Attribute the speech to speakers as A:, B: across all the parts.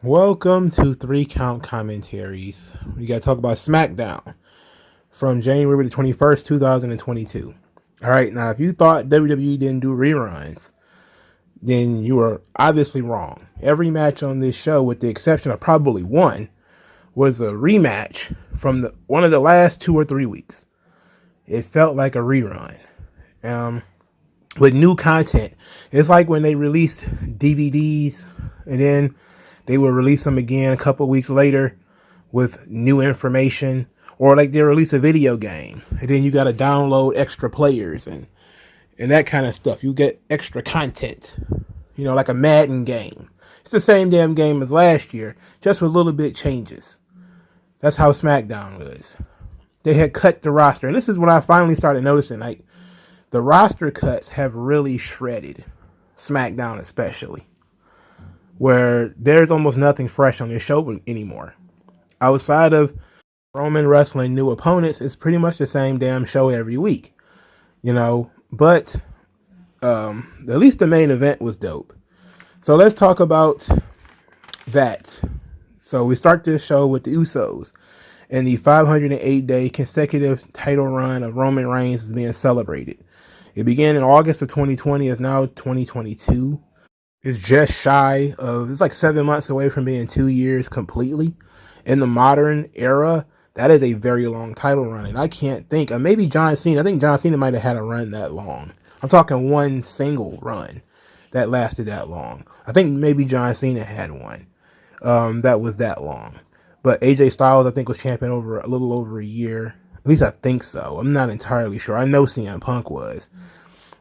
A: Welcome to Three Count Commentaries. We got to talk about Smackdown from January the 21st, 2022. All right, now if you thought WWE didn't do reruns, then you were obviously wrong. Every match on this show, with the exception of probably one, was a rematch from one of the last 2 or 3 weeks. It felt like a rerun. With new content. It's like when they released DVDs and then they will release them again a couple weeks later with new information, or like they release a video game and then you got to download extra players and that kind of stuff. You get extra content, like a Madden game. It's the same damn game as last year, just with a little bit changes. That's how SmackDown was. They had cut the roster, and this is when I finally started noticing, like, the roster cuts have really shredded SmackDown, especially, where there's almost nothing fresh on this show anymore. Outside of Roman wrestling new opponents, it's pretty much the same damn show every week, But at least the main event was dope. So let's talk about that. So we start this show with the Usos, and the 508-day consecutive title run of Roman Reigns is being celebrated. It began in August of 2020. It's now 2022. It's just shy of, it's like 7 months away from being 2 years completely. In the modern era, that is a very long title run. And I can't think, maybe John Cena. I think John Cena might have had a run that long. I'm talking one single run that lasted that long. I think maybe John Cena had one that was that long. But AJ Styles, I think, was champion over a little over a year. At least I think so. I'm not entirely sure. I know CM Punk was.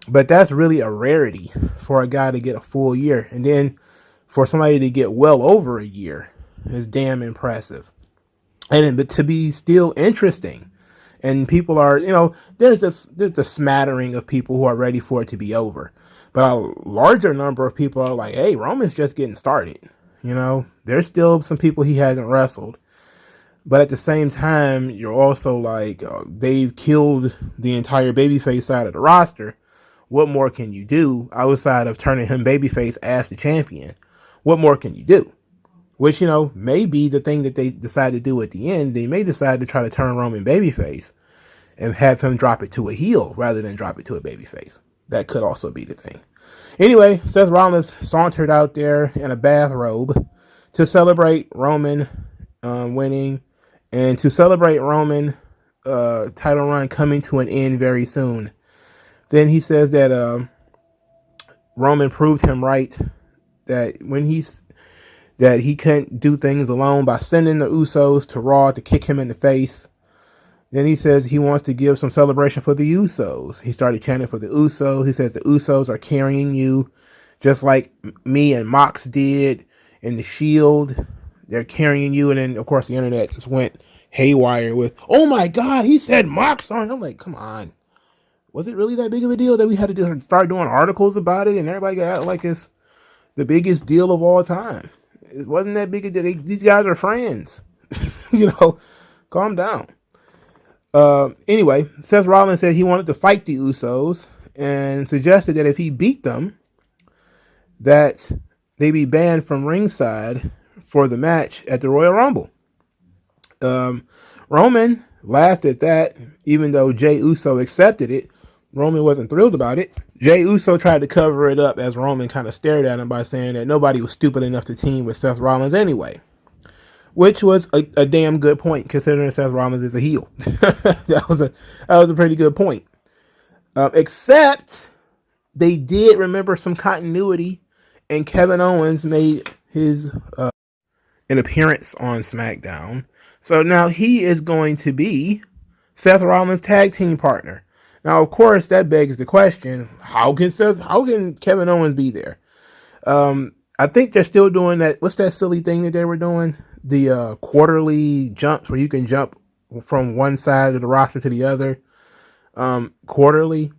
A: But that's really a rarity for a guy to get a full year. And then for somebody to get well over a year is damn impressive. But to be still interesting. And people are, there's a smattering of people who are ready for it to be over. But a larger number of people are like, hey, Roman's just getting started. There's still some people he hasn't wrestled. But at the same time, you're also like, they've killed the entire babyface side of the roster. What more can you do outside of turning him babyface as the champion? What more can you do? Which, may be the thing that they decide to do at the end. They may decide to try to turn Roman babyface and have him drop it to a heel rather than drop it to a babyface. That could also be the thing. Anyway, Seth Rollins sauntered out there in a bathrobe to celebrate Roman winning, and to celebrate Roman title run coming to an end very soon. Then he says that Roman proved him right, that he couldn't do things alone, by sending the Usos to Raw to kick him in the face. Then he says he wants to give some celebration for the Usos. He started chanting for the Usos. He says the Usos are carrying you just like me and Mox did in the Shield. They're carrying you. And then, of course, the internet just went haywire with, oh my God, he said Mox on. I'm like, come on. Was it really that big of a deal that we had to start doing articles about it and everybody got like it's the biggest deal of all time? It wasn't that big a deal. These guys are friends. Calm down. Anyway, Seth Rollins said he wanted to fight the Usos and suggested that if he beat them, that they be banned from ringside for the match at the Royal Rumble. Roman laughed at that, even though Jey Uso accepted it. Roman wasn't thrilled about it. Jey Uso tried to cover it up as Roman kind of stared at him by saying that nobody was stupid enough to team with Seth Rollins anyway. Which was a damn good point, considering Seth Rollins is a heel. that was a pretty good point. Except they did remember some continuity, and Kevin Owens made his an appearance on SmackDown. So now he is going to be Seth Rollins' tag team partner. Now, of course, that begs the question: how can Kevin Owens be there? I think they're still doing that. What's that silly thing that they were doing? The quarterly jumps where you can jump from one side of the roster to the other quarterly.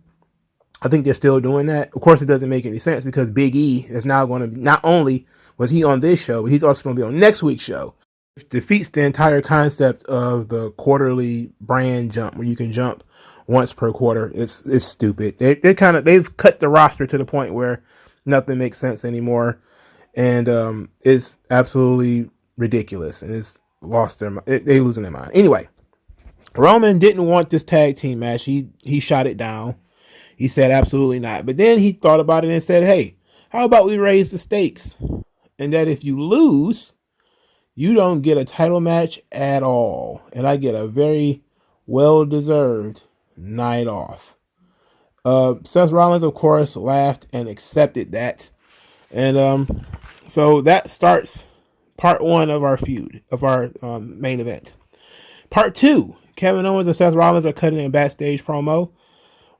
A: I think they're still doing that. Of course, it doesn't make any sense because Big E is now going to be, not only was he on this show, but he's also going to be on next week's show. It defeats the entire concept of the quarterly brand jump where you can jump once per quarter. It's stupid. They've cut the roster to the point where nothing makes sense anymore. and it's absolutely ridiculous, and it's lost they losing their mind. Anyway, Roman didn't want this tag team match. He shot it down. He said absolutely not. But then he thought about it and said, hey, how about we raise the stakes? And that if you lose, you don't get a title match at all. And I get a very well-deserved night off. Seth Rollins, of course, laughed and accepted that. And so that starts part one of our feud, of our main event. Part two, Kevin Owens and Seth Rollins are cutting a backstage promo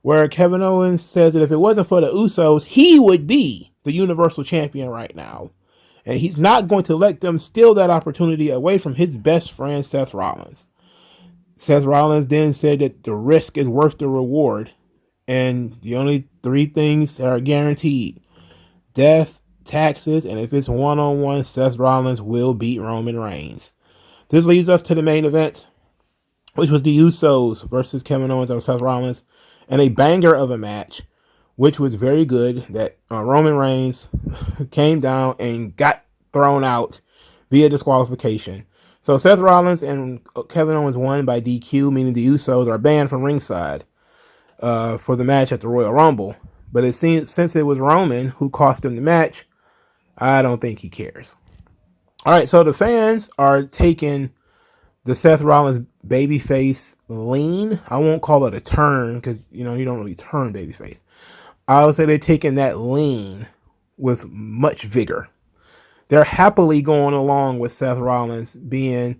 A: where Kevin Owens says that if it wasn't for the Usos, he would be the Universal Champion right now. And he's not going to let them steal that opportunity away from his best friend, Seth Rollins. Seth Rollins then said that the risk is worth the reward. And the only three things that are guaranteed: death, taxes, and if it's one-on-one, Seth Rollins will beat Roman Reigns. This leads us to the main event, which was the Usos versus Kevin Owens and Seth Rollins, and a banger of a match, which was very good, that Roman Reigns came down and got thrown out via disqualification. So Seth Rollins and Kevin Owens won by DQ, meaning the Usos are banned from ringside for the match at the Royal Rumble. But it seems, since it was Roman who cost him the match, I don't think he cares. All right, so the fans are taking the Seth Rollins babyface lean. I won't call it a turn because, you don't really turn babyface. I would say they're taking that lean with much vigor. They're happily going along with Seth Rollins being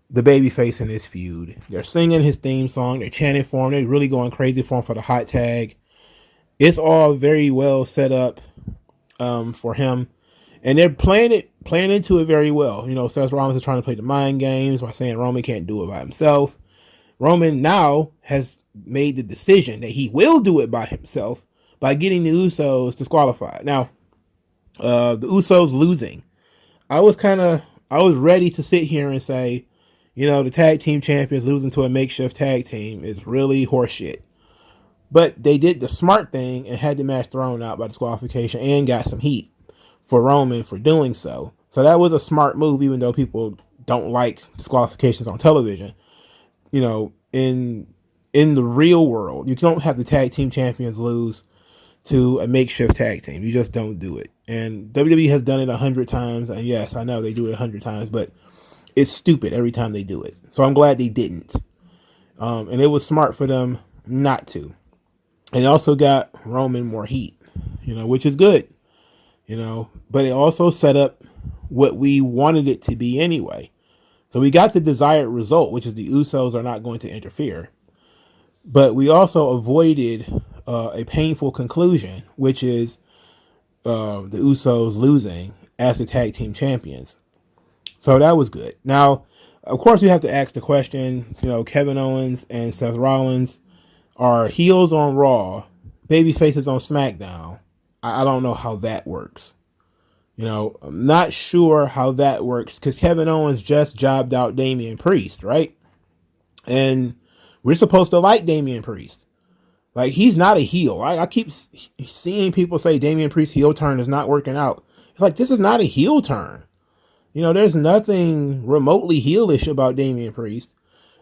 A: the babyface in this feud. They're singing his theme song. They're chanting for him. They're really going crazy for him for the hot tag. It's all very well set up for him. And they're playing into it very well. Seth Rollins is trying to play the mind games by saying Roman can't do it by himself. Roman now has made the decision that he will do it by himself by getting the Usos disqualified. Now, the Usos losing. I was ready to sit here and say, the tag team champions losing to a makeshift tag team is really horseshit. But they did the smart thing and had the match thrown out by disqualification and got some heat for Roman for doing so. So that was a smart move, even though people don't like disqualifications on television. In the real world, you don't have the tag team champions lose to a makeshift tag team. You just don't do it. And WWE has done it 100 times. And yes, I know they do it 100 times, but it's stupid every time they do it. So I'm glad they didn't. And it was smart for them not to. And it also got Roman more heat, which is good. But it also set up what we wanted it to be anyway. So we got the desired result, which is the Usos are not going to interfere. But we also avoided a painful conclusion, which is the Usos losing as the tag team champions. So that was good. Now, of course, we have to ask the question, Kevin Owens and Seth Rollins are heels on Raw, baby faces on SmackDown. I don't know how that works. I'm not sure how that works because Kevin Owens just jobbed out Damian Priest, right? And we're supposed to like Damian Priest. Like, he's not a heel. I keep seeing people say Damian Priest's heel turn is not working out. It's like, this is not a heel turn. There's nothing remotely heelish about Damian Priest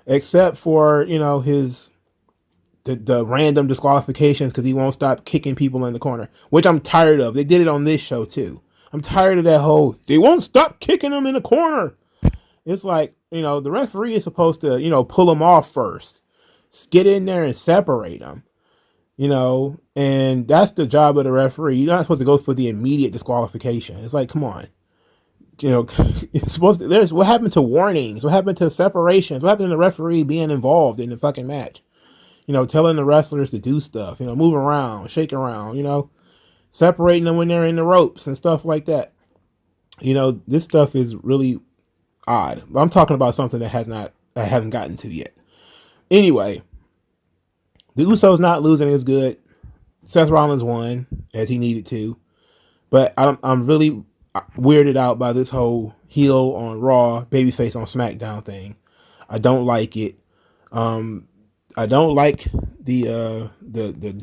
A: except for, the random disqualifications because he won't stop kicking people in the corner, which I'm tired of. They did it on this show too. I'm tired of that whole, they won't stop kicking them in the corner. It's like, the referee is supposed to, pull them off first. Get in there and separate them. And that's the job of the referee. You're not supposed to go for the immediate disqualification. It's like, come on. It's supposed to, what happened to warnings? What happened to separations? What happened to the referee being involved in the fucking match? Telling the wrestlers to do stuff, move around, shake around, separating them when they're in the ropes and stuff like that. This stuff is really odd. But I'm talking about something that I haven't gotten to yet. Anyway, the Usos not losing is good. Seth Rollins won as he needed to, but I'm really weirded out by this whole heel on Raw, babyface on SmackDown thing. I don't like it. I don't like the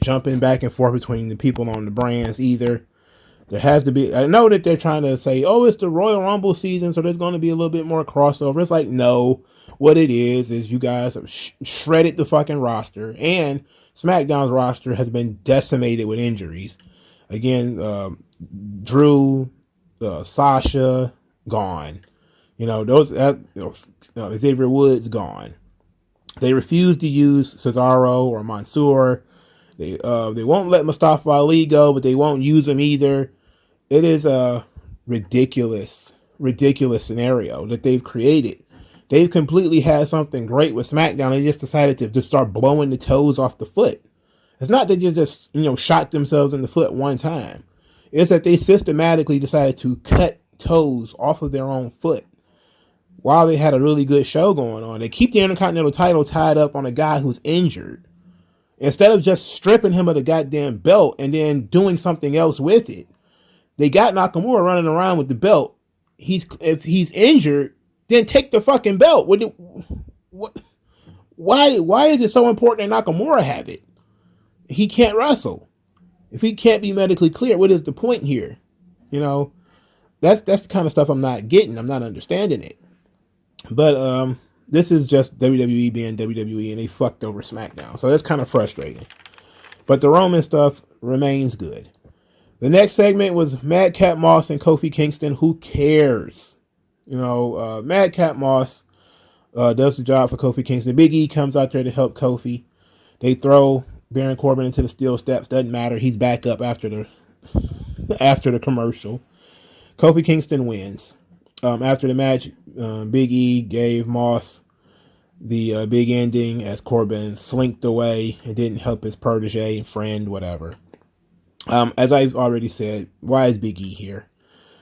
A: jumping back and forth between the people on the brands either. There has to be. I know that they're trying to say, oh, it's the Royal Rumble season, so there's going to be a little bit more crossover. It's like, no. What it is you guys have shredded the fucking roster, and SmackDown's roster has been decimated with injuries. Again, Drew, Sasha, gone. Xavier Woods, gone. They refuse to use Cesaro or Mansoor. They won't let Mustafa Ali go, but they won't use him either. It is a ridiculous scenario that they've created. They've completely had something great with SmackDown. They just decided to just start blowing the toes off the foot. It's not that they just shot themselves in the foot one time. It's that they systematically decided to cut toes off of their own foot while they had a really good show going on. They keep the Intercontinental title tied up on a guy who's injured. Instead of just stripping him of the goddamn belt and then doing something else with it, they got Nakamura running around with the belt. If he's injured, then take the fucking belt. Why is it so important that Nakamura have it? He can't wrestle. If he can't be medically clear, what is the point here? That's the kind of stuff I'm not getting. I'm not understanding it. But this is just WWE being WWE, and they fucked over SmackDown. So that's kind of frustrating. But the Roman stuff remains good. The next segment was Madcap Moss and Kofi Kingston. Who cares? Madcap Moss does the job for Kofi Kingston. Big E comes out there to help Kofi. They throw Baron Corbin into the steel steps. Doesn't matter. He's back up after the commercial. Kofi Kingston wins. After the match, Big E gave Moss the big ending as Corbin slinked away. It didn't help his protege, friend, whatever. As I've already said, why is Big E here?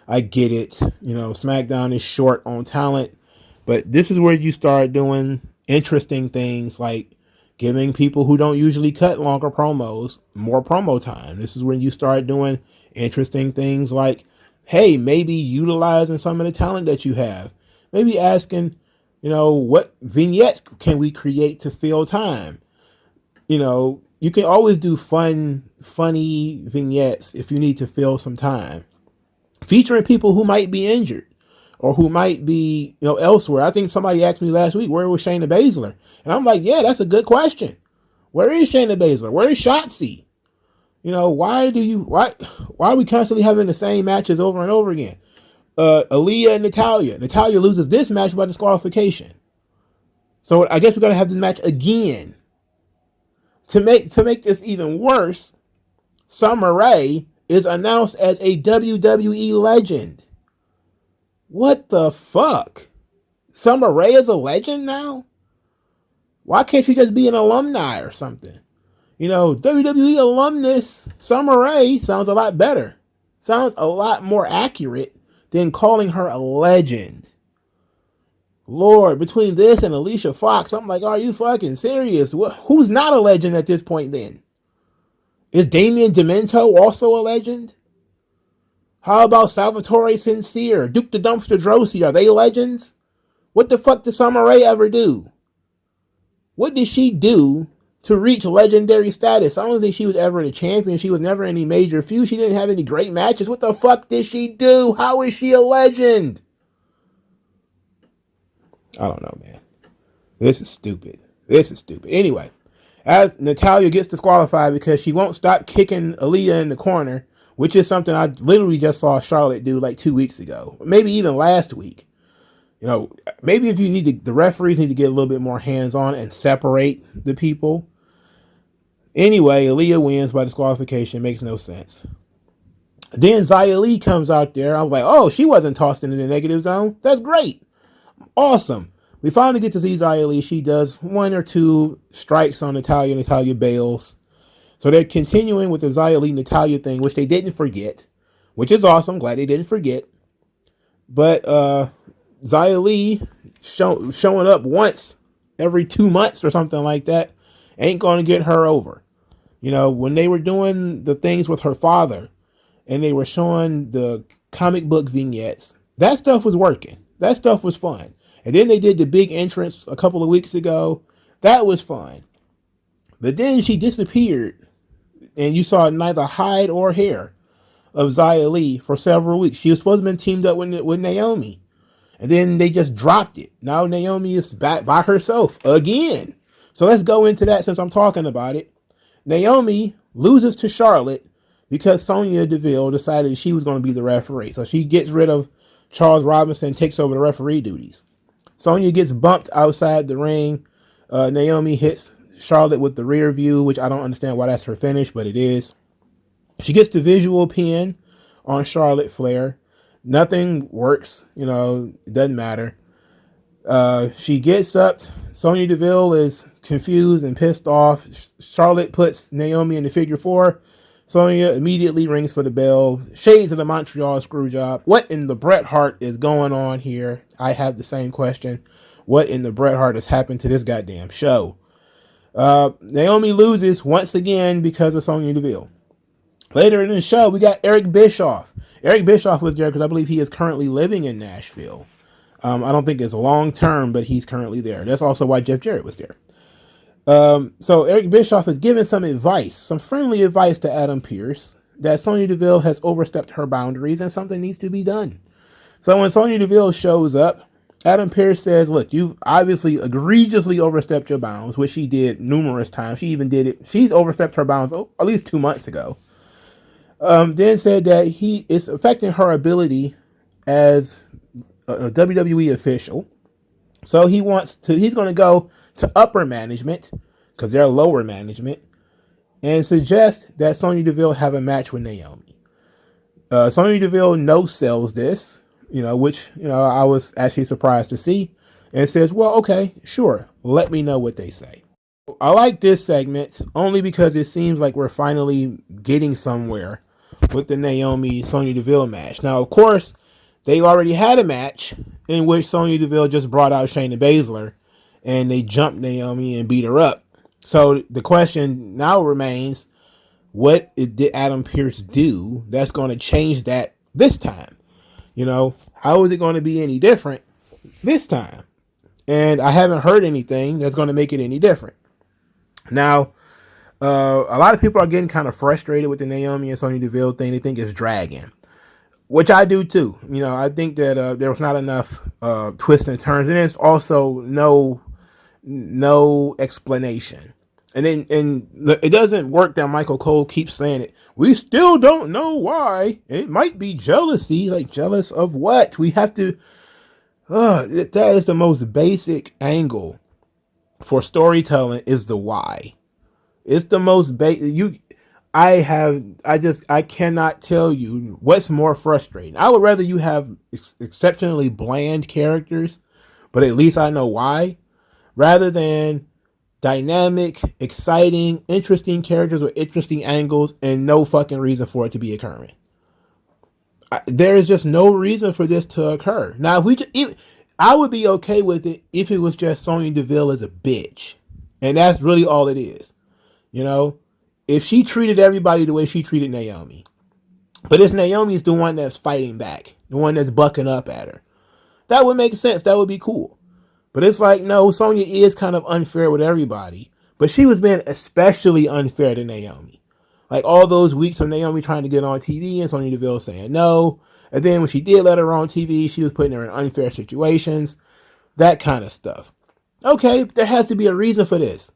A: I get it. SmackDown is short on talent, but this is where you start doing interesting things like giving people who don't usually cut longer promos more promo time. This is when you start doing interesting things like, hey, maybe utilizing some of the talent that you have. Maybe asking, what vignettes can we create to fill time? You can always do funny vignettes if you need to fill some time. Featuring people who might be injured or who might be, elsewhere. I think somebody asked me last week, where was Shayna Baszler? And I'm like, yeah, that's a good question. Where is Shayna Baszler? Where is Shotzi? Why are we constantly having the same matches over and over again? Aaliyah and Natalya. Natalya loses this match by disqualification. So I guess we're going to have this match again. To make this even worse, Summer Rae is announced as a WWE legend. What the fuck? Summer Rae is a legend now? Why can't she just be an alumni or something? WWE alumnus Summer Rae sounds a lot better. Sounds a lot more accurate than calling her a legend. Lord, between this and Alicia Fox, I'm like, are you fucking serious? Who's not a legend at this point then? Is Damian Demento also a legend? How about Salvatore Sincere, Duke the Dumpster Drosy? Are they legends? What the fuck did Summer Rae ever do? What did she do to reach legendary status? I don't think she was ever the champion. She was never in any major feud. She didn't have any great matches. What the fuck did she do? How is she a legend? I don't know, man. This is stupid. Anyway, as Natalya gets disqualified because she won't stop kicking Aaliyah in the corner, which is something I literally just saw Charlotte do like 2 weeks ago, maybe even last week. Maybe if the referees need to get a little bit more hands-on and separate the people. Anyway, Aaliyah wins by disqualification. Makes no sense. Then Xia Li comes out there. I was like, oh, she wasn't tossed into the negative zone. That's great. Awesome. We finally get to see Xia Li. She does 1 or 2 strikes on Natalya. Natalya bails. So they're continuing with the Xia Li Natalya thing, which they didn't forget, which is awesome. Glad they didn't forget. But Xia Li showing up once every 2 months or something like that ain't going to get her over. When they were doing the things with her father and they were showing the comic book vignettes, that stuff was working. That stuff was fun. And then they did the big entrance a couple of weeks ago. That was fun. But then she disappeared and you saw neither hide or hair of Xia Li for several weeks. She was supposed to have been teamed up with Naomi. And then they just dropped it. Now Naomi is back by herself again. So let's go into that since I'm talking about it. Naomi loses to Charlotte because Sonya Deville decided she was going to be the referee. So she gets rid of Charles Robinson, takes over the referee duties. Sonya gets bumped outside the ring. Naomi hits Charlotte with the rear view, which I don't understand why that's her finish, but it is. She gets the visual pin on Charlotte Flair. Nothing works, it doesn't matter. She gets up. Sonya Deville is confused and pissed off. Charlotte puts Naomi in the figure four. Sonya immediately rings for the bell. Shades of the Montreal Screwjob. What in the Bret Hart is going on here? I have the same question. What in the Bret Hart has happened to this goddamn show? Naomi loses once again because of Sonya Deville. Later in the show, we got Eric Bischoff. Eric Bischoff was there because I believe he is currently living in Nashville. I don't think it's long term, but he's currently there. That's also why Jeff Jarrett was there. So Eric Bischoff is giving some advice, some friendly advice to Adam Pearce that Sonya Deville has overstepped her boundaries and something needs to be done. So when Sonya Deville shows up, Adam Pearce says, look, you've obviously egregiously overstepped your bounds, which she did numerous times. She even did it. She's overstepped her bounds at least 2 months ago. Then said that he is affecting her ability as a WWE official. So he's going to go to upper management, because they're lower management, and suggest that Sonya Deville have a match with Naomi. Sonya Deville no-sells this, which, I was actually surprised to see, and says, well, okay, sure, let me know what they say. I like this segment only because it seems like we're finally getting somewhere with the Naomi Sonya Deville match. Now, of course, they already had a match in which Sonya Deville just brought out Shayna Baszler and they jumped Naomi and beat her up. So the question now remains, what did Adam Pearce do that's going to change that this time? How is it going to be any different this time? And I haven't heard anything that's going to make it any different. Now, a lot of people are getting kind of frustrated with the Naomi and Sonya Deville thing. They think it's dragging, which I do too. I think that there was not enough twists and turns, and there's also no explanation. And it doesn't work that Michael Cole keeps saying it. We still don't know why. It might be jealousy. Like, jealous of what? We have to. That is the most basic angle for storytelling, is the why. It's the most basic. I cannot tell you what's more frustrating. I would rather you have exceptionally bland characters, but at least I know why, rather than dynamic, exciting, interesting characters with interesting angles and no fucking reason for it to be occurring. There is just no reason for this to occur. Now, I would be okay with it if it was just Sonya Deville as a bitch, and that's really all it is. If she treated everybody the way she treated Naomi, but it's Naomi's the one that's fighting back, the one that's bucking up at her, that would make sense. That would be cool. But it's like, no, Sonya is kind of unfair with everybody, but she was being especially unfair to Naomi. Like all those weeks of Naomi trying to get on TV and Sonya Deville saying no. And then when she did let her on TV, she was putting her in unfair situations, that kind of stuff. Okay, there has to be a reason for this.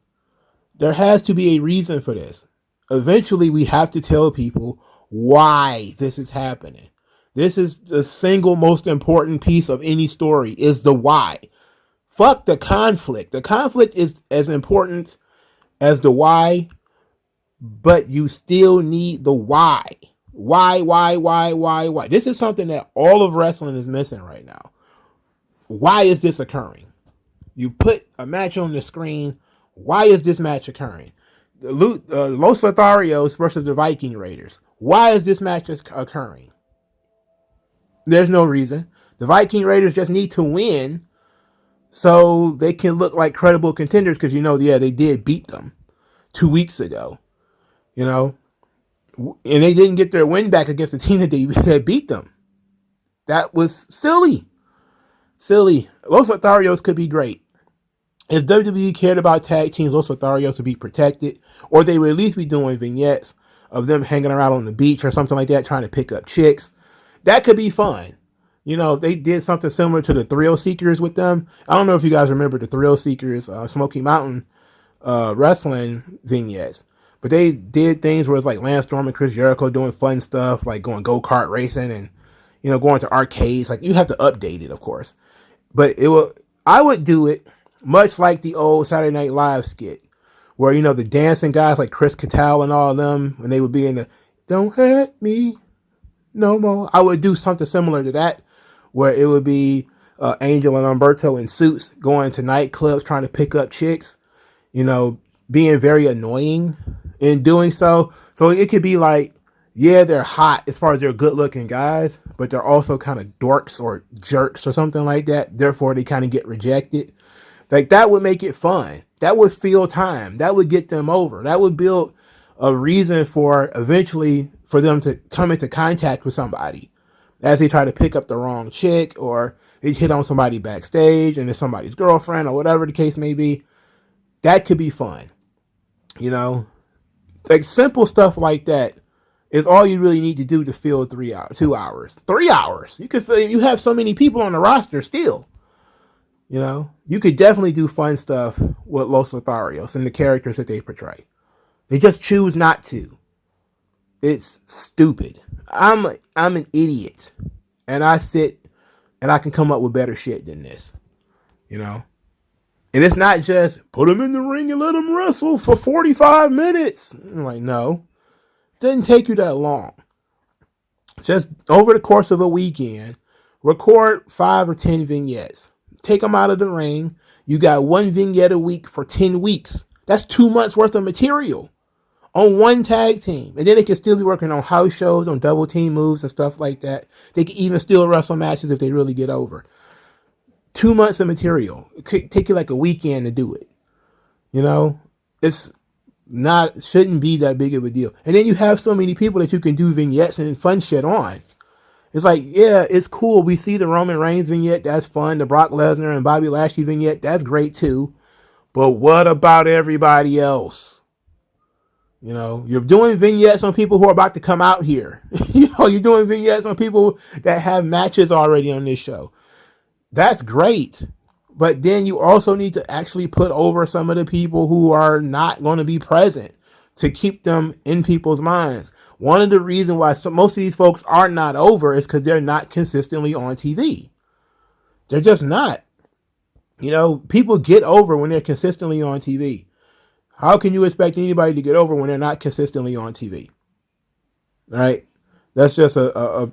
A: There has to be a reason for this. Eventually, we have to tell people why this is happening. This is the single most important piece of any story, is the why. Fuck the conflict. The conflict is as important as the why, but you still need the why. Why? This is something that all of wrestling is missing right now. Why is this occurring? You put a match on the screen. Why is this match occurring? Los Lotharios versus the Viking Raiders. Why is this match occurring? There's no reason. The Viking Raiders just need to win so they can look like credible contenders, because they did beat them 2 weeks ago. And they didn't get their win back against the team that beat them. That was silly. Los Lotharios could be great. If WWE cared about tag teams, Los Lotharios would be protected, or they would at least be doing vignettes. of them hanging around on the beach or something like that, trying to pick up chicks. That could be fun. You know, they did something similar to the Thrill Seekers with them. I don't know if you guys remember the Thrill Seekers, Smoky Mountain wrestling vignettes. But they did things where it's like Lance Storm and Chris Jericho doing fun stuff, like going go-kart racing and, you know, going to arcades. Like, you have to update it, of course. But I would do it much like the old Saturday Night Live skit, where, you know, the dancing guys like Chris Cattell and all of them, when they would be in the "Don't Hurt Me No More," I would do something similar to that, where it would be Angel and Umberto in suits going to nightclubs trying to pick up chicks, you know, being very annoying in doing so. So it could be like, yeah, they're hot as far as they're good looking guys, but they're also kind of dorks or jerks or something like that. Therefore, they kind of get rejected. Like, that would make it fun. That would fill time. That would get them over. That would build a reason for eventually for them to come into contact with somebody as they try to pick up the wrong chick, or they hit on somebody backstage and it's somebody's girlfriend or whatever the case may be. That could be fun. You know, like simple stuff like that is all you really need to do to fill 3 hours, 2 hours, 3 hours. You could fill, you have so many people on the roster still. You know, you could definitely do fun stuff with Los Lotharios and the characters that they portray. They just choose not to. It's stupid. I'm an idiot, and I sit and I can come up with better shit than this. You know, and it's not just put them in the ring and let them wrestle for 45 minutes. I'm like, no, it doesn't take you that long. Just over the course of a weekend, record 5 or 10 vignettes. Take them out of the ring. You got one vignette a week for 10 weeks. That's 2 months worth of material on one tag team. And then they can still be working on house shows, on double team moves and stuff like that. They can even still wrestle matches if they really get over. 2 months of material. It could take you like a weekend to do it. You know, shouldn't be that big of a deal. And then you have so many people that you can do vignettes and fun shit on. It's like, yeah, it's cool. We see the Roman Reigns vignette. That's fun. The Brock Lesnar and Bobby Lashley vignette. That's great too. But what about everybody else? You know, you're doing vignettes on people who are about to come out here. You know, you're doing vignettes on people that have matches already on this show. That's great. But then you also need to actually put over some of the people who are not going to be present to keep them in people's minds. One of the reasons why most of these folks are not over is because they're not consistently on TV. They're just not. You know, people get over when they're consistently on TV. How can you expect anybody to get over when they're not consistently on TV? Right? That's just a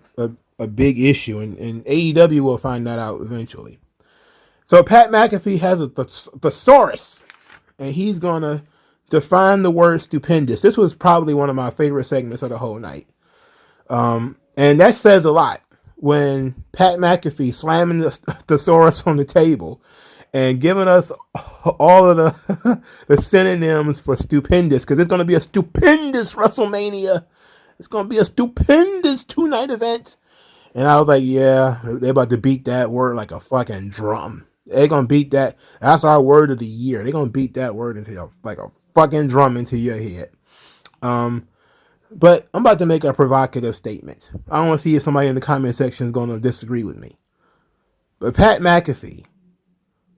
A: big issue, and AEW will find that out eventually. So Pat McAfee has a thesaurus, and he's going to define the word stupendous. This was probably one of my favorite segments of the whole night. And that says a lot. When Pat McAfee slamming the thesaurus on the table and giving us all of the synonyms for stupendous, because it's going to be a stupendous WrestleMania. It's going to be a stupendous 2-night event. And I was like, yeah, they're about to beat that word like a fucking drum. They're going to beat that. That's our word of the year. They're going to beat that word into like a fucking drum into your head. But I'm about to make a provocative statement. I want to see if somebody in the comment section is going to disagree with me. But Pat McAfee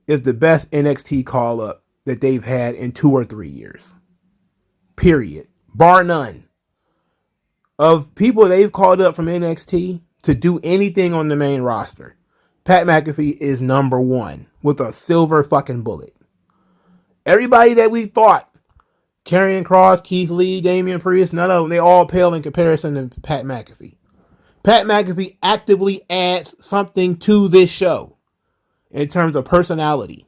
A: is the best NXT call-up that they've had in 2 or 3 years. Period. Bar none. Of people they've called up from NXT to do anything on the main roster, Pat McAfee is number 1 with a silver fucking bullet. Everybody that we thought, Karrion Kross, Keith Lee, Damian Priest, none of them, they all pale in comparison to Pat McAfee. Pat McAfee actively adds something to this show in terms of personality.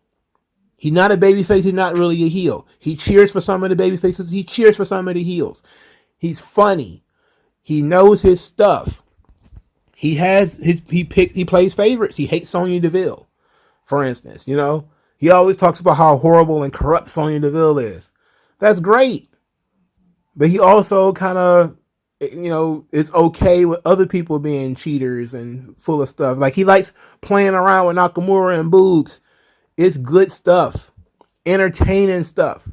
A: He's not a babyface, he's not really a heel. He cheers for some of the babyfaces, he cheers for some of the heels. He's funny. He knows his stuff. He plays favorites. He hates Sonya Deville, for instance. You know, he always talks about how horrible and corrupt Sonya Deville is. That's great. But he also kind of, you know, is okay with other people being cheaters and full of stuff. Like, he likes playing around with Nakamura and Boogs. It's good stuff. Entertaining stuff.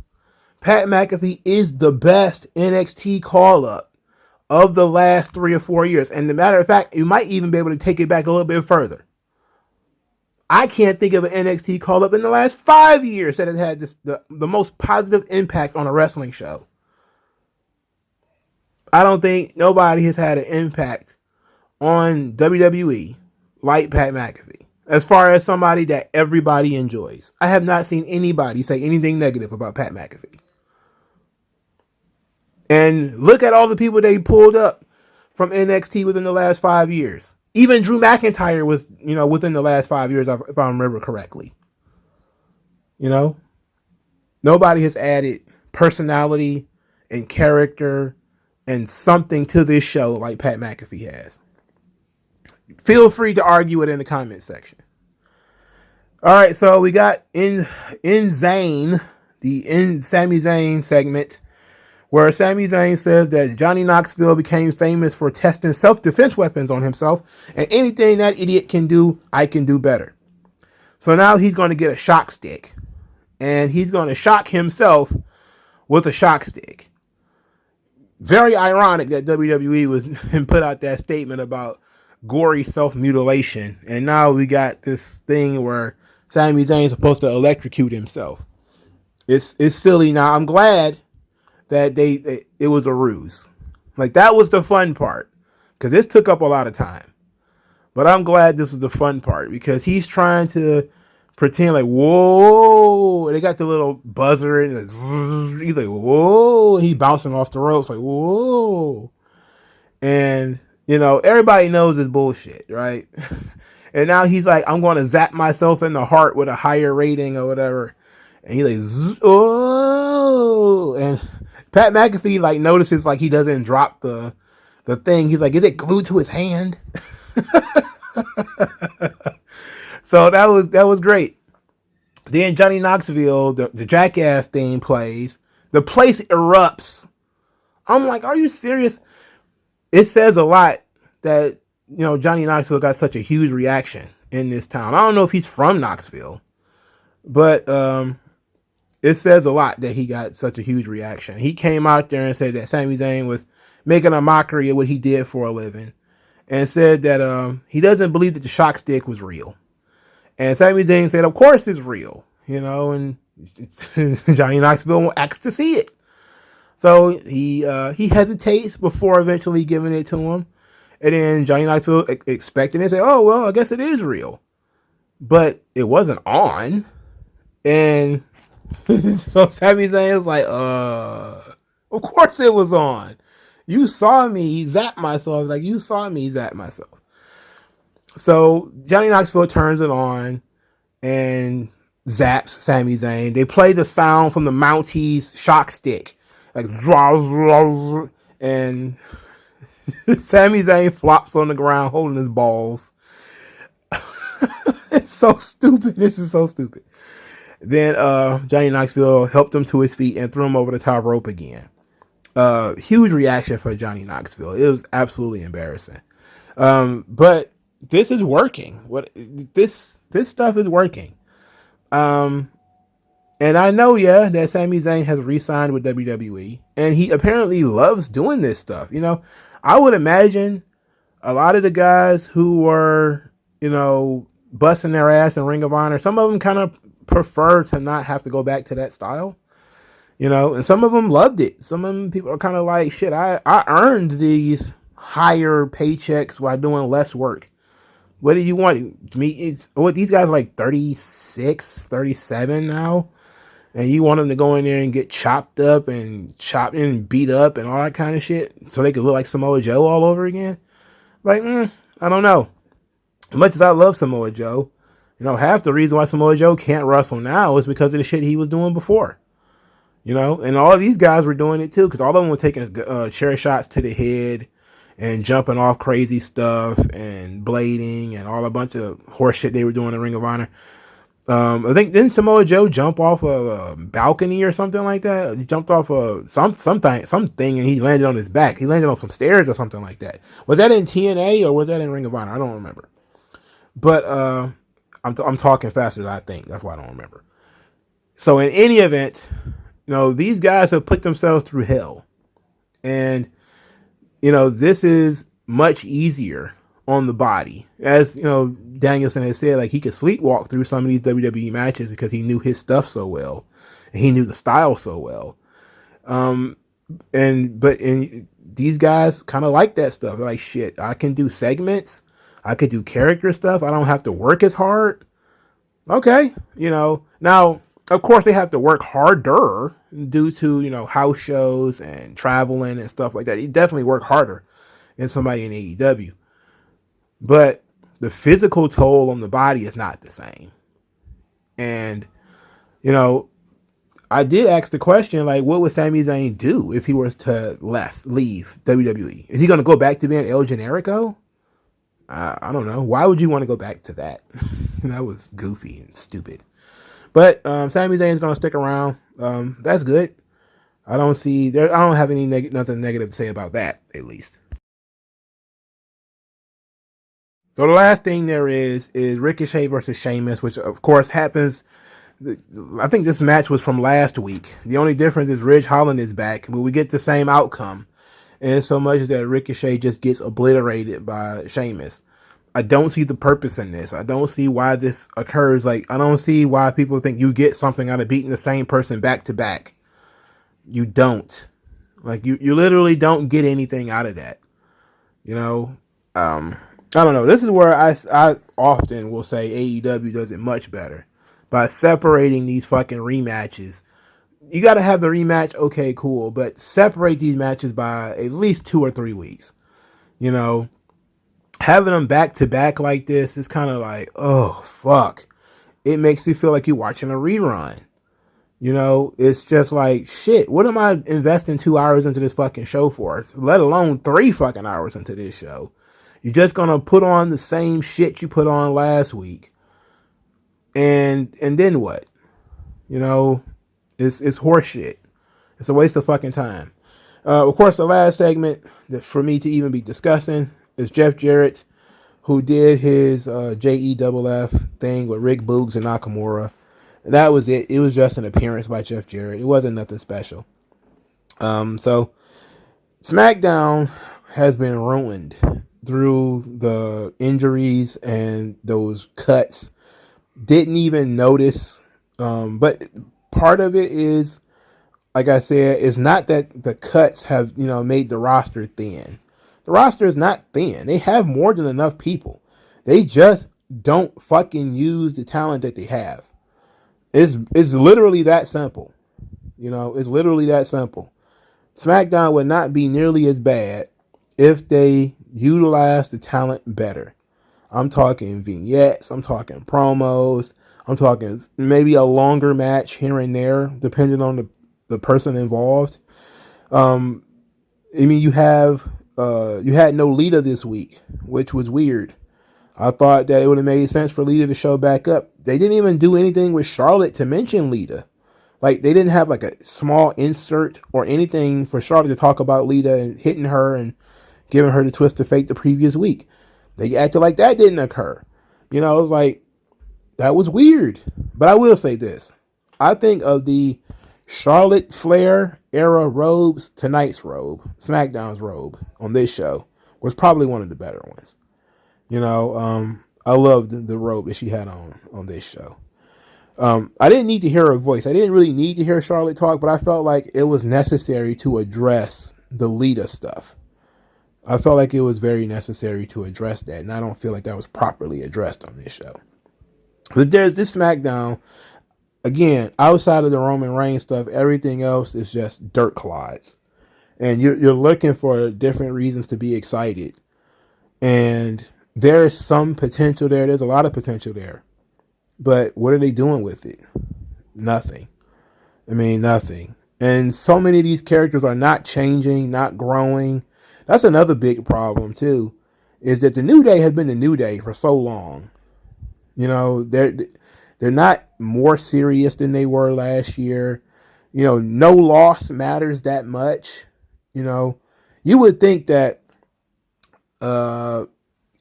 A: Pat McAfee is the best NXT call-up of the last 3 or 4 years. And the matter of fact, you might even be able to take it back a little bit further. I can't think of an NXT call up in the last 5 years that has had the most positive impact on a wrestling show. I don't think nobody has had an impact on WWE like Pat McAfee. As far as somebody that everybody enjoys. I have not seen anybody say anything negative about Pat McAfee. And look at all the people they pulled up from NXT within the last 5 years. Even Drew McIntyre was, within the last 5 years, if I remember correctly. Nobody has added personality and character and something to this show like Pat McAfee has. Feel free to argue it in the comment section. All right, so we got in Zayn, the Sami Zayn segment, where Sami Zayn says that Johnny Knoxville became famous for testing self-defense weapons on himself, and anything that idiot can do, I can do better. So now he's going to get a shock stick, and he's going to shock himself with a shock stick. Very ironic that WWE was and put out that statement about gory self-mutilation, and now we got this thing where Sami Zayn's supposed to electrocute himself. It's silly. Now I'm glad that it was a ruse. Like, that was the fun part, because this took up a lot of time. But I'm glad this was the fun part, because he's trying to pretend like, whoa, and they got the little buzzer and he's like, whoa, and he's bouncing off the ropes like, whoa, and everybody knows it's bullshit, right? And now he's like, I'm going to zap myself in the heart with a higher rating or whatever, and he's like, oh, and Pat McAfee notices he doesn't drop the thing. He's like, is it glued to his hand? So that was great. Then Johnny Knoxville, the Jackass theme plays. The place erupts. I'm like, are you serious? It says a lot that Johnny Knoxville got such a huge reaction in this town. I don't know if he's from Knoxville, but it says a lot that he got such a huge reaction. He came out there and said that Sami Zayn was making a mockery of what he did for a living, and said that he doesn't believe that the shock stick was real. And Sami Zayn said, of course it's real, and Johnny Knoxville asked to see it. So he hesitates before eventually giving it to him. And then Johnny Knoxville expecting it, say, oh, well, I guess it is real. But it wasn't on. And so Sami Zayn was like, of course it was on. You saw me zap myself. Like, you saw me zap myself. So Johnny Knoxville turns it on and zaps Sami Zayn. They play the sound from the Mounties shock stick. Like, and Sami Zayn flops on the ground holding his balls. It's so stupid. This is so stupid. Then Johnny Knoxville helped him to his feet and threw him over the top rope again. Huge reaction for Johnny Knoxville. It was absolutely embarrassing. But this is working. This stuff is working. And I know, that Sami Zayn has re-signed with WWE, and he apparently loves doing this stuff. I would imagine a lot of the guys who were, busting their ass in Ring of Honor, some of them kind of prefer to not have to go back to that style, and some of them loved it. Some of them people are kind of like, shit, I earned these higher paychecks while doing less work. What do you want? These guys are like 36, 37 now, and you want them to go in there and get chopped up and beat up and all that kind of shit so they could look like Samoa Joe all over again? Like, I don't know. As much as I love Samoa Joe, half the reason why Samoa Joe can't wrestle now is because of the shit he was doing before. And all of these guys were doing it too, because all of them were taking chair shots to the head and jumping off crazy stuff and blading and all a bunch of horse shit they were doing in Ring of Honor. I think, didn't Samoa Joe jump off a balcony or something like that? He jumped off something and he landed on his back. He landed on some stairs or something like that. Was that in TNA or was that in Ring of Honor? I don't remember. But I'm talking faster than I think. That's why I don't remember. So in any event, these guys have put themselves through hell. And this is much easier on the body. As Danielson has said, like, he could sleepwalk through some of these WWE matches because he knew his stuff so well, and he knew the style so well. And these guys kind of like that stuff. They're like, shit, I can do segments, I could do character stuff. I don't have to work as hard. Okay, now of course they have to work harder due to house shows and traveling and stuff like that. You definitely work harder than somebody in AEW, but the physical toll on the body is not the same. And I did ask the question, like, what would Sami Zayn do if he was to leave WWE? Is he going to go back to being El Generico? I don't know. Why would you want to go back to that? That was goofy and stupid. But Sami Zayn is going to stick around. That's good. I don't have any nothing negative to say about that, at least. So the last thing there is Ricochet versus Sheamus, which of course happens. I think this match was from last week. The only difference is Ridge Holland is back, but we get the same outcome. And so much that Ricochet just gets obliterated by Sheamus. I don't see the purpose in this. I don't see why this occurs. Like, I don't see why people think you get something out of beating the same person back to back. You don't. Like, you literally don't get anything out of that. I don't know. This is where I often will say AEW does it much better by separating these fucking rematches. You got to have the rematch, okay, cool, but separate these matches by at least 2 or 3 weeks. Having them back to back like this is kind of like, oh, fuck. It makes you feel like you're watching a rerun. It's just like, shit, what am I investing 2 hours into this fucking show for? Let alone 3 fucking hours into this show. You're just going to put on the same shit you put on last week. And then what? It's horseshit. It's a waste of fucking time. Of course, the last segment that for me to even be discussing is Jeff Jarrett, who did his JEFF thing with Rick Boogs and Nakamura. And that was it. It was just an appearance by Jeff Jarrett. It wasn't nothing special. So SmackDown has been ruined through the injuries and those cuts. Didn't even notice. But part of it is, like I said, it's not that the cuts have, made the roster thin. The roster is not thin. They have more than enough people. They just don't fucking use the talent that they have. It's literally that simple. It's literally that simple. SmackDown would not be nearly as bad if they utilized the talent better. I'm talking vignettes. I'm talking promos. I'm talking maybe a longer match here and there, depending on the person involved. You had no Lita this week, which was weird. I thought that it would have made sense for Lita to show back up. They didn't even do anything with Charlotte to mention Lita. Like, they didn't have like a small insert or anything for Charlotte to talk about Lita and hitting her and giving her the twist of fate the previous week. They acted like that didn't occur. Like, that was weird. But I will say this. I think of the Charlotte Flair era robes, tonight's robe, SmackDown's robe on this show was probably one of the better ones. I loved the robe that she had on this show. I didn't need to hear her voice. I didn't really need to hear Charlotte talk, but I felt like it was necessary to address the Lita stuff. I felt like it was very necessary to address that, and I don't feel like that was properly addressed on this show. But there's this SmackDown, again, outside of the Roman Reigns stuff, everything else is just dirt clods. And you're looking for different reasons to be excited. And there's some potential there. There's a lot of potential there. But what are they doing with it? Nothing. Nothing. And so many of these characters are not changing, not growing. That's another big problem, too, is that the New Day has been the New Day for so long. They're not more serious than they were last year. No loss matters that much. You would think that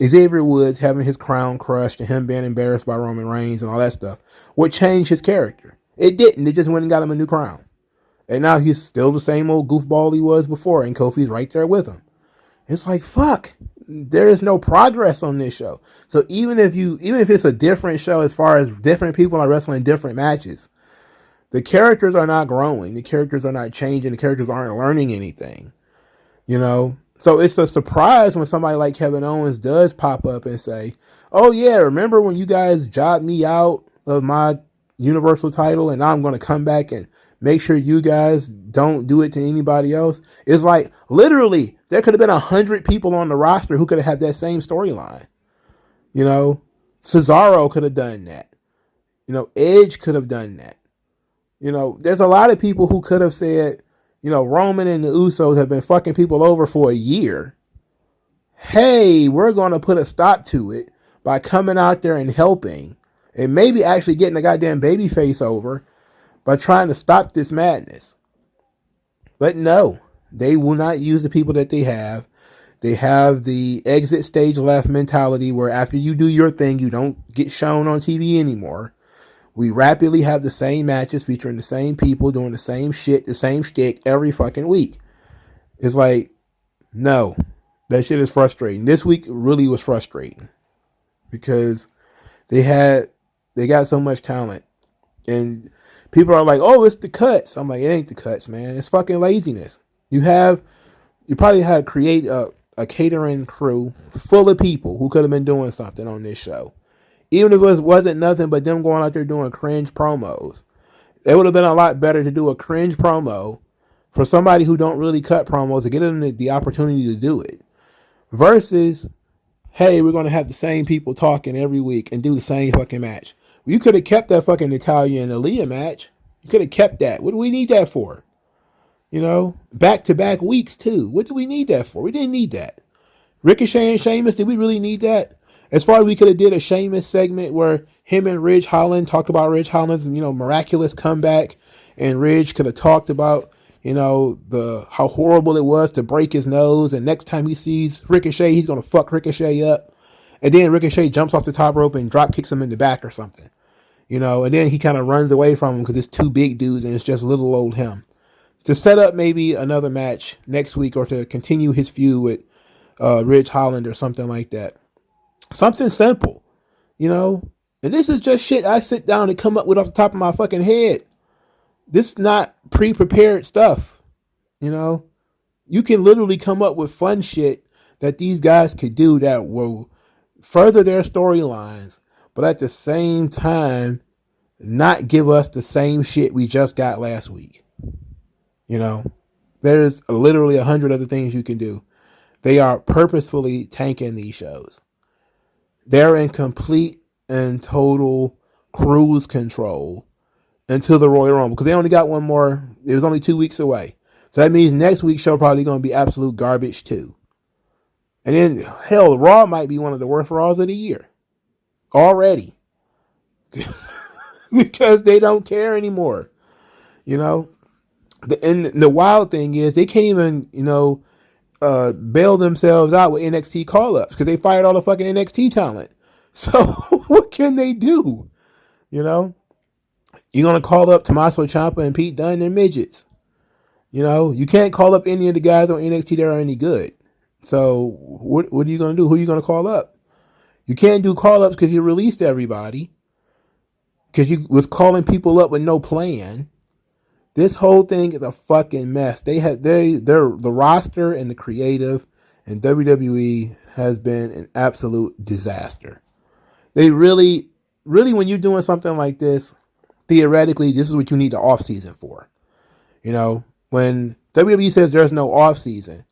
A: Xavier Woods having his crown crushed and him being embarrassed by Roman Reigns and all that stuff would change his character. It didn't. It just went and got him a new crown. And now he's still the same old goofball he was before, and Kofi's right there with him. It's like, fuck, there is no progress on this show. So even if it's a different show as far as different people are wrestling different matches, the characters are not growing. The characters are not changing. The characters aren't learning anything. So it's a surprise when somebody like Kevin Owens does pop up and say, oh yeah, remember when you guys jobbed me out of my Universal title and now I'm going to come back and make sure you guys don't do it to anybody else? It's like, literally, there could have been 100 people on the roster who could have had that same storyline. Cesaro could have done that. Edge could have done that. There's a lot of people who could have said, Roman and the Usos have been fucking people over for a year. Hey, we're going to put a stop to it by coming out there and helping and maybe actually getting a goddamn babyface over by trying to stop this madness. But no, they will not use the people that they have. They have the exit stage left mentality where after you do your thing, you don't get shown on TV anymore. We rapidly have the same matches featuring the same people doing the same shit, the same shtick every fucking week. It's like, no, that shit is frustrating. This week really was frustrating because they got so much talent and people are like, oh, it's the cuts. I'm like, it ain't the cuts, man. It's fucking laziness. You probably had to create a catering crew full of people who could have been doing something on this show. Even if it wasn't nothing but them going out there doing cringe promos. It would have been a lot better to do a cringe promo for somebody who don't really cut promos to get them the opportunity to do it. Versus, hey, we're going to have the same people talking every week and do the same fucking match. You could have kept that fucking Natalya and Aaliyah match. You could have kept that. What do we need that for? Back-to-back weeks too. What do we need that for? We didn't need that. Ricochet and Sheamus, did we really need that? As far as we could have did a Sheamus segment where him and Ridge Holland talked about Ridge Holland's, miraculous comeback, and Ridge could have talked about, how horrible it was to break his nose, and next time he sees Ricochet, he's gonna fuck Ricochet up, and then Ricochet jumps off the top rope and drop kicks him in the back or something, and then he kind of runs away from him because it's two big dudes and it's just little old him. To set up maybe another match next week or to continue his feud with Ridge Holland or something like that. Something simple, and this is just shit I sit down and come up with off the top of my fucking head. This is not pre-prepared stuff, You can literally come up with fun shit that these guys could do that will further their storylines, but at the same time, not give us the same shit we just got last week. There's literally 100 other things you can do. They are purposefully tanking these shows. They're in complete and total cruise control until the Royal Rumble because they only got one more. It was only 2 weeks away. So that means next week's show probably going to be absolute garbage too. And then, hell, Raw might be one of the worst Raws of the year. Already. Because they don't care anymore. And the wild thing is they can't even, bail themselves out with NXT call-ups because they fired all the fucking NXT talent. So what can they do? You're going to call up Tommaso Ciampa and Pete Dunne, they're midgets. You can't call up any of the guys on NXT that are any good. So what are you going to do? Who are you going to call up? You can't do call-ups because you released everybody. Because you was calling people up with no plan. This whole thing is a fucking mess. They're the roster and the creative and WWE has been an absolute disaster. They really, when you're doing something like this, theoretically, this is what you need the off season for. When WWE says there's no off season,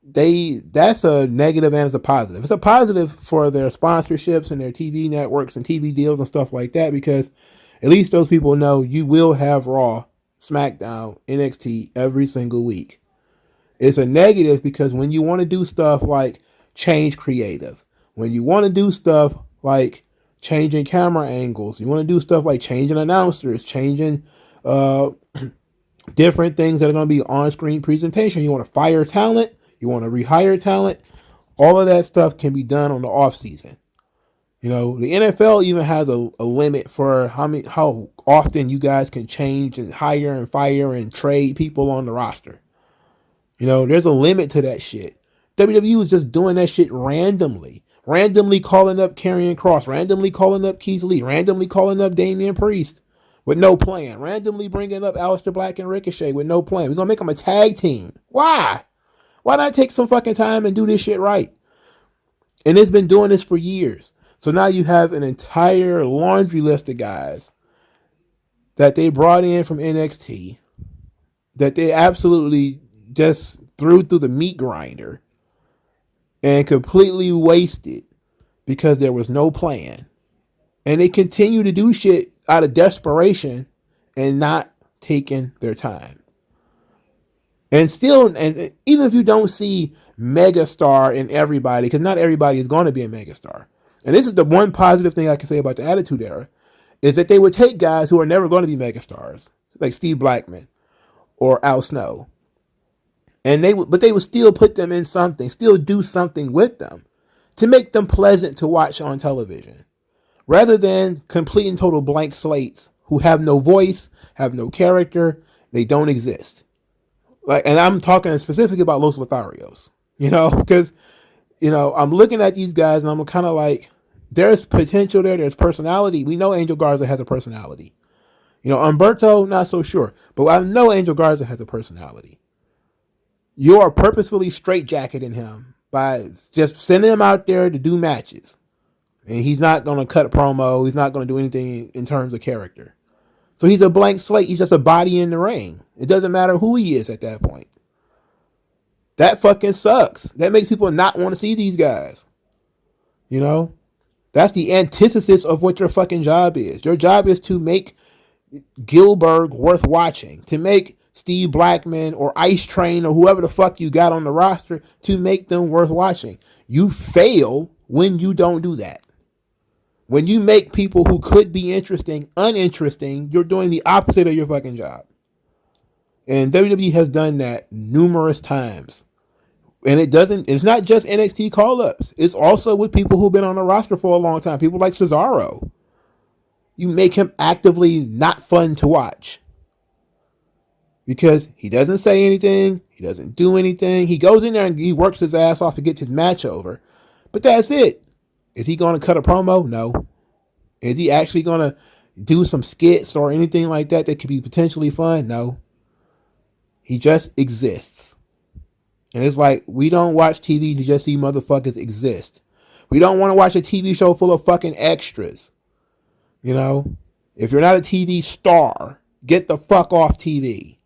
A: that's a negative and it's a positive. It's a positive for their sponsorships and their TV networks and TV deals and stuff like that because at least those people know you will have Raw, SmackDown, NXT every single week. It's a negative because when you want to do stuff like change creative, when you want to do stuff like changing camera angles, you want to do stuff like changing announcers, changing different things that are going to be on-screen presentation. You want to fire talent, you want to rehire talent. All of that stuff can be done on the off season. The NFL even has a limit for how often you guys can change and hire and fire and trade people on the roster. There's a limit to that shit. WWE was just doing that shit randomly. Randomly calling up Karrion Kross, randomly calling up Keith Lee, randomly calling up Damian Priest with no plan, randomly bringing up Aleister Black and Ricochet with no plan. We're going to make them a tag team. Why? Why not take some fucking time and do this shit right? And it's been doing this for years. So now you have an entire laundry list of guys that they brought in from NXT that they absolutely just threw through the meat grinder and completely wasted because there was no plan. And they continue to do shit out of desperation and not taking their time. And still, and even if you don't see megastar in everybody, because not everybody is going to be a megastar. And this is the one positive thing I can say about the Attitude Era, is that they would take guys who are never going to be megastars, like Steve Blackman or Al Snow, and they would still put them in something, still do something with them to make them pleasant to watch on television, rather than complete and total blank slates who have no voice, have no character, they don't exist. Like, and I'm talking specifically about Los Lotharios, because I'm looking at these guys and I'm kind of like, there's potential there, there's personality. We know Angel Garza has a personality. Humberto, not so sure, but I know Angel Garza has a personality. You are purposefully straitjacketing him by just sending him out there to do matches. And he's not going to cut a promo. He's not going to do anything in terms of character. So he's a blank slate. He's just a body in the ring. It doesn't matter who he is at that point. That fucking sucks. That makes people not want to see these guys. That's the antithesis of what your fucking job is. Your job is to make Gilbert worth watching, to make Steve Blackman or Ice Train or whoever the fuck you got on the roster, to make them worth watching. You fail when you don't do that. When you make people who could be interesting uninteresting, you're doing the opposite of your fucking job. And WWE has done that numerous times. And it's not just NXT call-ups. It's also with people who've been on the roster for a long time. People like Cesaro. You make him actively not fun to watch. Because he doesn't say anything. He doesn't do anything. He goes in there and he works his ass off to get his match over. But that's it. Is he going to cut a promo? No. Is he actually going to do some skits or anything like that could be potentially fun? No. He just exists. And it's like, we don't watch TV to just see motherfuckers exist. We don't want to watch a TV show full of fucking extras. If you're not a TV star, get the fuck off TV.